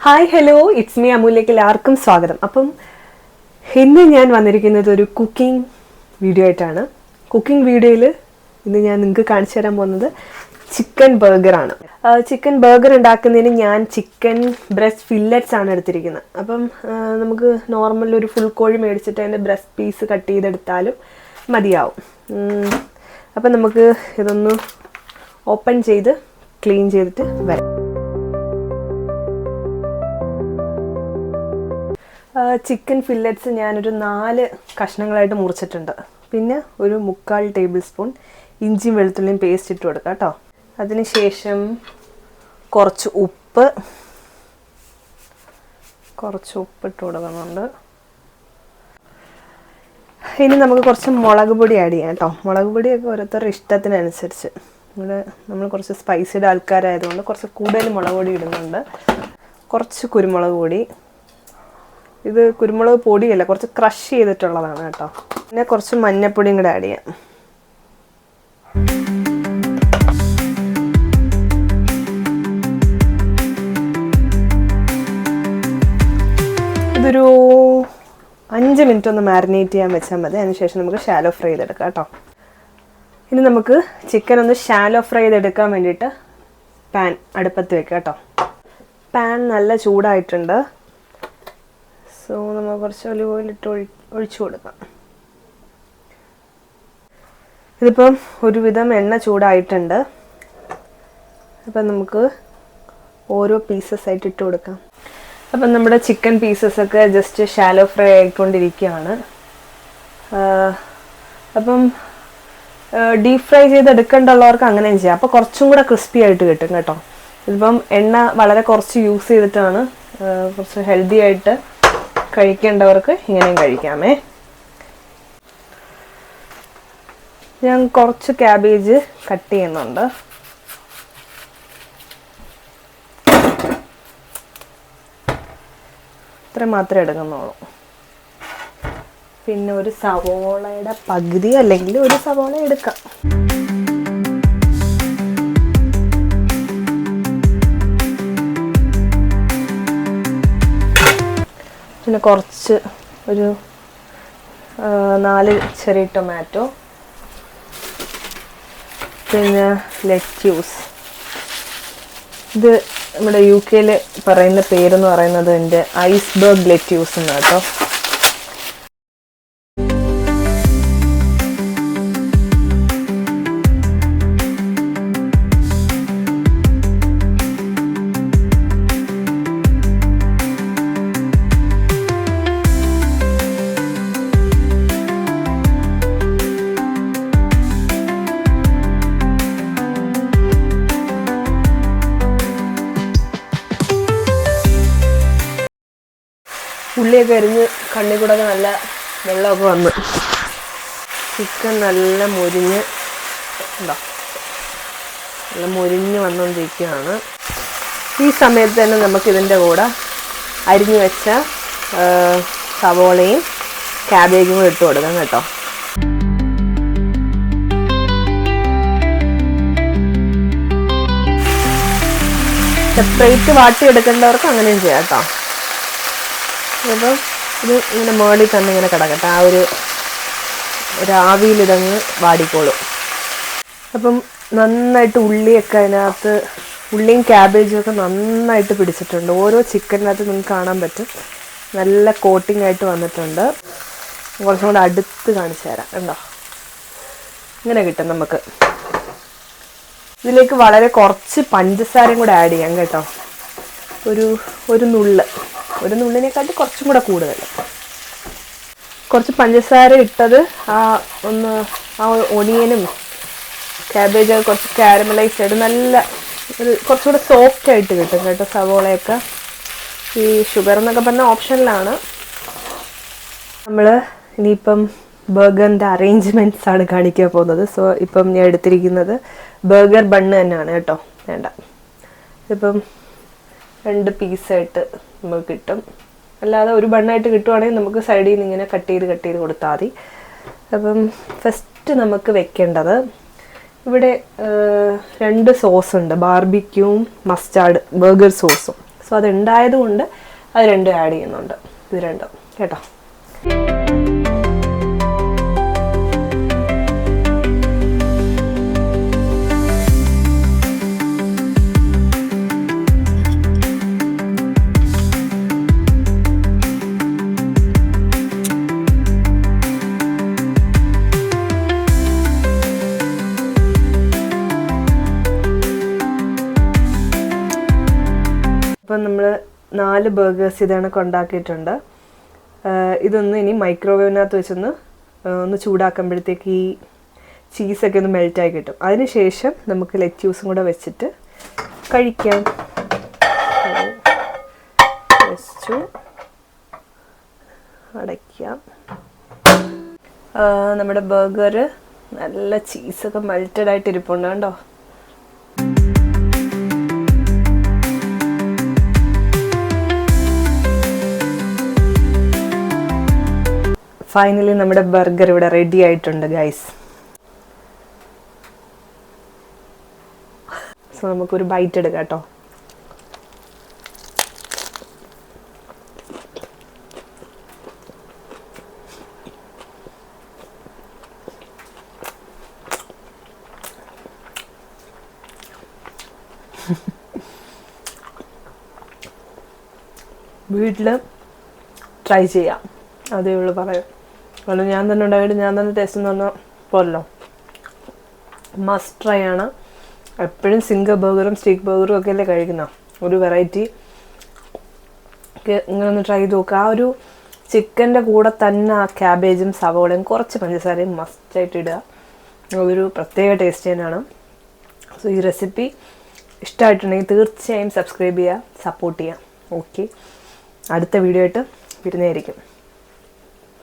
Hi hello it's me അമൂല്യക്ക് എല്ലാവർക്കും സ്വാഗതം. അപ്പം ഇന്ന് ഞാൻ വന്നിരിക്കുന്നത് ഒരു കുക്കിംഗ് വീഡിയോ ആയിട്ടാണ്. കുക്കിംഗ് വീഡിയോയിൽ ഇന്ന് ഞാൻ നിങ്ങൾക്ക് കാണിച്ചു തരാൻ പോകുന്നത് ചിക്കൻ ബർഗറാണ്. ചിക്കൻ ബർഗർ ഉണ്ടാക്കുന്നതിന് ഞാൻ ചിക്കൻ ബ്രസ്റ്റ് ഫില്ലറ്റ്സ് ആണ് എടുത്തിരിക്കുന്നത്. അപ്പം നമുക്ക് നോർമൽ ഒരു ഫുൾ കോഴി മേടിച്ചിട്ട് അതിൻ്റെ ബ്രസ്റ്റ് പീസ് കട്ട് ചെയ്തെടുത്താലും മതിയാവും. അപ്പം നമുക്ക് ഇതൊന്ന് ഓപ്പൺ ചെയ്ത് ക്ലീൻ ചെയ്തിട്ട് വരാം. ചിക്കൻ ഫില്ലറ്റ്സ് ഞാനൊരു 4 കഷ്ണങ്ങളായിട്ട് മുറിച്ചിട്ടുണ്ട്. പിന്നെ ഒരു 3/4 ടേബിൾ സ്പൂൺ ഇഞ്ചിയും വെളുത്തുള്ളിയും പേസ്റ്റ് ഇട്ട് കൊടുക്കാം കേട്ടോ. അതിനുശേഷം കുറച്ച് ഉപ്പ് ഇട്ട് കൊടുക്കുന്നുണ്ട്. ഇനി നമുക്ക് കുറച്ച് മുളക് പൊടി ആഡ് ചെയ്യാം കേട്ടോ. മുളക് പൊടിയൊക്കെ ഓരോരുത്തരുടെ ഇഷ്ടത്തിനനുസരിച്ച്. നമ്മൾ കുറച്ച് സ്പൈസിയുടെ ആൾക്കാരായതുകൊണ്ട് കുറച്ച് കൂടുതൽ മുളക് പൊടി ഇടുന്നുണ്ട്. കുറച്ച് കുരുമുളക് പൊടി, ഇത് കുരുമുളക് പൊടിയല്ല, കുറച്ച് ക്രഷ് ചെയ്തിട്ടുള്ളതാണ് കേട്ടോ. പിന്നെ കുറച്ച് മഞ്ഞൾപ്പൊടിയും കൂടെ ആഡ് ചെയ്യാം. ഇതൊരു 5 മിനിറ്റ് ഒന്ന് മാരിനേറ്റ് ചെയ്യാൻ വെച്ചാൽ മതി. അതിനുശേഷം നമുക്ക് ഷാലോ ഫ്രൈ ചെയ്തെടുക്കാം കേട്ടോ. ഇനി നമുക്ക് ചിക്കൻ ഒന്ന് ഷാലോ ഫ്രൈ ചെയ്തെടുക്കാൻ വേണ്ടിയിട്ട് പാൻ അടുപ്പത്ത് വെക്കാം കേട്ടോ. പാൻ നല്ല ചൂടായിട്ടുണ്ട്. സോ നമ്മൾ കുറച്ച് ഒലിവ് ഓയിൽ ഇട്ട് ഒഴിച്ചു കൊടുക്കാം. ഇതിപ്പം ഒരുവിധം എണ്ണ ചൂടായിട്ടുണ്ട്. അപ്പം നമുക്ക് ഓരോ പീസസ് ആയിട്ട് ഇട്ട് കൊടുക്കാം. അപ്പം നമ്മുടെ ചിക്കൻ പീസസൊക്കെ ജസ്റ്റ് ഷാലോ ഫ്രൈ ആയിക്കൊണ്ടിരിക്കുകയാണ്. അപ്പം ഡീപ്പ് ഫ്രൈ ചെയ്തെടുക്കേണ്ടുള്ളവർക്ക് അങ്ങനെയും ചെയ്യാം. അപ്പോൾ കുറച്ചും കൂടെ ക്രിസ്പി ആയിട്ട് കിട്ടും കേട്ടോ. ഇതിപ്പം എണ്ണ വളരെ കുറച്ച് യൂസ് ചെയ്തിട്ടാണ്. കുറച്ച് ഹെൽത്തി ആയിട്ട് കഴിക്കേണ്ടവർക്ക് ഇങ്ങനെയും കഴിക്കാമേ. ഞാൻ കുറച്ച് ക്യാബേജ് കട്ട് ചെയ്യുന്നുണ്ട്. ഇത്ര മാത്രമേ എടുക്കുന്നുള്ളൂ. പിന്നെ ഒരു സവോളയുടെ പകുതി അല്ലെങ്കിൽ ഒരു സവോള എടുക്കാം. പിന്നെ കുറച്ച് ഒരു 4 ചെറിയ ടൊമാറ്റോ, പിന്നെ ലെറ്റ്യൂസ്. ഇത് നമ്മുടെ UK പറയുന്ന പേരെന്ന് പറയുന്നത് എൻ്റെ ഐസ്ബർഗ് ലെറ്റ്യൂസ് എന്നാണ് കേട്ടോ. ഉള്ളിയൊക്കെ അരിഞ്ഞ് കണ്ണിൽ കൂടെ നല്ല വെള്ളമൊക്കെ വന്ന് ചിക്കൻ നല്ല മുരിഞ്ഞ് വന്നുകൊണ്ടിരിക്കുകയാണ്. ഈ സമയത്ത് തന്നെ നമുക്കിതിൻ്റെ കൂടെ അരിഞ്ഞു വെച്ച സവോളയും ക്യാബേജും കൂടെ ഇട്ട് കൊടുക്കാം കേട്ടോ. സെപ്പറേറ്റ് വാട്ടിയെടുക്കേണ്ടവർക്ക് അങ്ങനെയും ചെയ്യാം കേട്ടോ. അപ്പം ഇത് ഇങ്ങനെ മുകളിൽ തന്നെ ഇങ്ങനെ കിടക്കട്ടെ. ആ ഒരു ആവിയിൽ ഇതങ്ങ് വാടിക്കോളും. അപ്പം നന്നായിട്ട് ഉള്ളിയൊക്കെ അതിനകത്ത്, ഉള്ളിയും ക്യാബേജും ഒക്കെ നന്നായിട്ട് പിടിച്ചിട്ടുണ്ട്. ഓരോ ചിക്കനകത്ത് നിങ്ങൾക്ക് കാണാൻ പറ്റും നല്ല കോട്ടിംഗ് ആയിട്ട് വന്നിട്ടുണ്ട്. കുറച്ചും കൂടെ അടുത്ത് കാണിച്ചു തരാം കണ്ടോ. ഇങ്ങനെ കിട്ടും നമുക്ക്. ഇതിലേക്ക് വളരെ കുറച്ച് പഞ്ചസാരയും കൂടെ ആഡ് ചെയ്യാം കേട്ടോ. ഒരു നുള്ളിനെക്കാട്ടി കുറച്ചും കൂടെ കൂടുതൽ. കുറച്ച് പഞ്ചസാര ഇട്ടത് ആ ഒണിയനും ക്യാബേജൊക്കെ കുറച്ച് കാരമലൈസ് ആയിട്ട് നല്ല കുറച്ചുകൂടെ സോഫ്റ്റ് ആയിട്ട് കിട്ടും കേട്ടോ സവോളയൊക്കെ. ഈ ഷുഗർ എന്നൊക്കെ പറഞ്ഞാൽ ഓപ്ഷനിലാണ്. നമ്മൾ ഇനിയിപ്പം ബർഗറിൻ്റെ അറേഞ്ച്മെൻറ്റ്സ് ആണ് കാണിക്കാൻ പോകുന്നത്. സോ ഇപ്പം ഞാൻ എടുത്തിരിക്കുന്നത് ബർഗർ ബണ്ണ് തന്നെയാണ് കേട്ടോ. വേണ്ട, ഇപ്പം 2 പീസായിട്ട് നമുക്ക് കിട്ടും. അല്ലാതെ ഒരു ബണ്ണായിട്ട് കിട്ടുവാണെങ്കിൽ നമുക്ക് സൈഡിൽ നിന്ന് ഇങ്ങനെ കട്ട് ചെയ്ത് കൊടുത്താൽ മതി. അപ്പം ഫസ്റ്റ് നമുക്ക് വെക്കേണ്ടത് ഇവിടെ 2 സോസ് ഉണ്ട്, ബാർബിക്യൂവും മസ്റ്റാർഡ് ബർഗർ സോസും. സോ സോ അത് ഉണ്ടായതുകൊണ്ട് അത് രണ്ടും ആഡ് ചെയ്യുന്നുണ്ട്, ഇത് രണ്ടും കേട്ടോ. അപ്പം നമ്മൾ 4 ബർഗേഴ്സ് ഇതാണ് ഉണ്ടാക്കിയിട്ടുണ്ട്. ഇതൊന്ന് ഇനി മൈക്രോവേവിനകത്ത് വെച്ചൊന്ന് ഒന്ന് ചൂടാക്കുമ്പോഴത്തേക്ക് ഈ ചീസൊക്കെ ഒന്ന് മെൽറ്റായി കിട്ടും. അതിനുശേഷം നമുക്ക് ലെറ്റ്യൂസും കൂടെ വെച്ചിട്ട് കഴിക്കാം. വെച്ചു അടയ്ക്കാം. നമ്മുടെ ബർഗർ നല്ല ചീസൊക്കെ മെൽറ്റഡ് ആയിട്ട് ഇരിപ്പുണ്ട് കണ്ടോ. ഫൈനലി നമ്മുടെ ബർഗർ ഇവിടെ റെഡി ആയിട്ടുണ്ട് ഗൈസ്. സോ നമുക്കൊരു ബൈറ്റ് എടുക്കാം കേട്ടോ. വീട്ടിൽ ട്രൈ ചെയ്യാം, അതേ ഉള്ളൂ പറയാം. കാരണം ഞാൻ തന്നെ ഉണ്ടായിട്ട് ഞാൻ തന്നെ ടേസ്റ്റ് എന്ന് പറഞ്ഞാൽ പോരല്ലോ. മസ്റ്റ് ട്രൈ ആണ്. എപ്പോഴും സിംഗിൾ ബർഗറും സ്റ്റീക്ക് ബർഗറും ഒക്കെ അല്ലേ കഴിക്കുന്ന, ഒരു വെറൈറ്റി ഒക്കെ ഇങ്ങനെ ഒന്ന് ട്രൈ ചെയ്ത് നോക്കുക. ആ ഒരു ചിക്കൻ്റെ കൂടെ തന്നെ ആ ക്യാബേജും സവോളയും കുറച്ച് പഞ്ചസാരയും മസ്റ്റായിട്ട് ഇടുക, അതൊരു പ്രത്യേക ടേസ്റ്റ് തന്നെയാണ്. സോ ഈ റെസിപ്പി ഇഷ്ടമായിട്ടുണ്ടെങ്കിൽ തീർച്ചയായും സബ്സ്ക്രൈബ് ചെയ്യുക, സപ്പോർട്ട് ചെയ്യുക. ഓക്കെ, അടുത്ത വീഡിയോ ആയിട്ട് വരുന്നതായിരിക്കും.